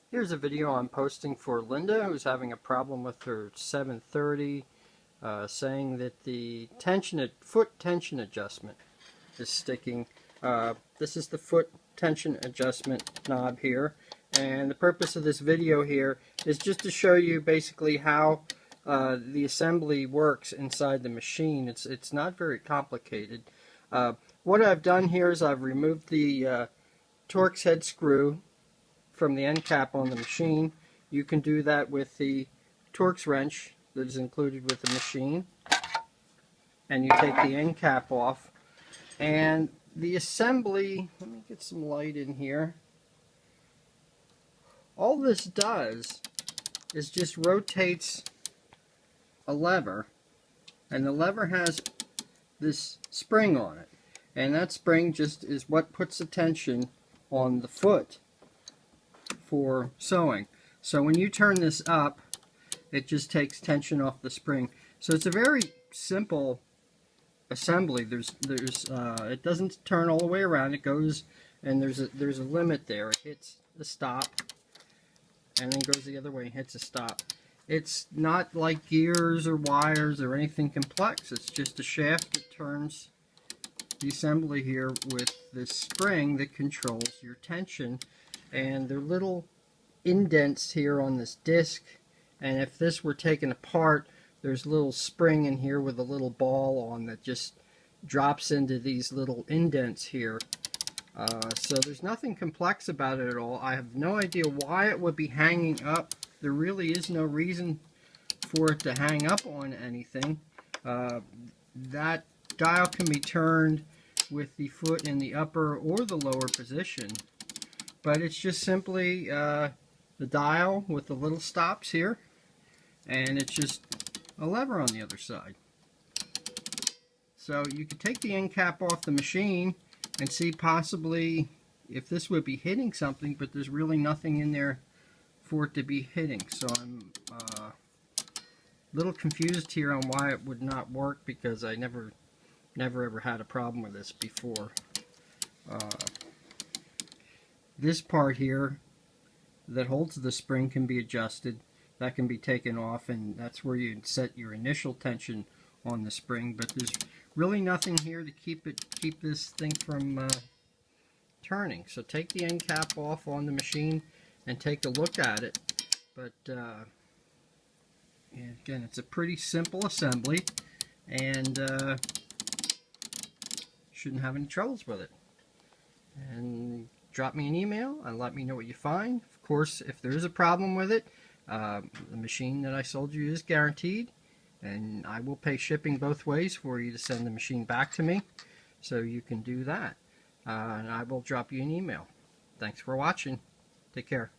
Here's a video I'm posting for Linda, who's having a problem with her 730, saying that the foot tension adjustment is sticking. This is the foot tension adjustment knob here, and the purpose of this video here is just to show you basically how the assembly works inside the machine. It's not very complicated. What I've done here is I've removed the Torx head screw from the end cap on the machine. You can do that with the Torx wrench that is included with the machine, and you take the end cap off, and the assembly, let me get some light in here. All this does is just rotates a lever, and the lever has this spring on it, and that spring just is what puts the tension on the foot for sewing. So when you turn this up, it just takes tension off the spring. So it's a very simple assembly. It doesn't turn all the way around. It goes, and there's a limit there. It hits the stop, and then goes the other way and hits a stop. It's not like gears or wires or anything complex. It's just a shaft that turns the assembly here with this spring that controls your tension. And there are little indents here on this disc, and if this were taken apart, there's a little spring in here with a little ball on that just drops into these little indents here. So there's nothing complex about it at all. I have no idea why it would be hanging up. There really is no reason for it to hang up on anything. That dial can be turned with the foot in the upper or the lower position. But it's just simply the dial with the little stops here, and it's just a lever on the other side. So you could take the end cap off the machine and see possibly if this would be hitting something, but there's really nothing in there for it to be hitting. So I'm a little confused here on why it would not work, because I never ever had a problem with this before. This part here that holds the spring can be adjusted. That can be taken off, and that's where you set your initial tension on the spring. But there's really nothing here to keep this thing from turning. So take the end cap off on the machine and take a look at it. But again, it's a pretty simple assembly, and shouldn't have any troubles with it. And drop me an email and let me know what you find. Of course, if there is a problem with it, the machine that I sold you is guaranteed, and I will pay shipping both ways for you to send the machine back to me, so you can do that. And I will drop you an email. Thanks for watching. Take care.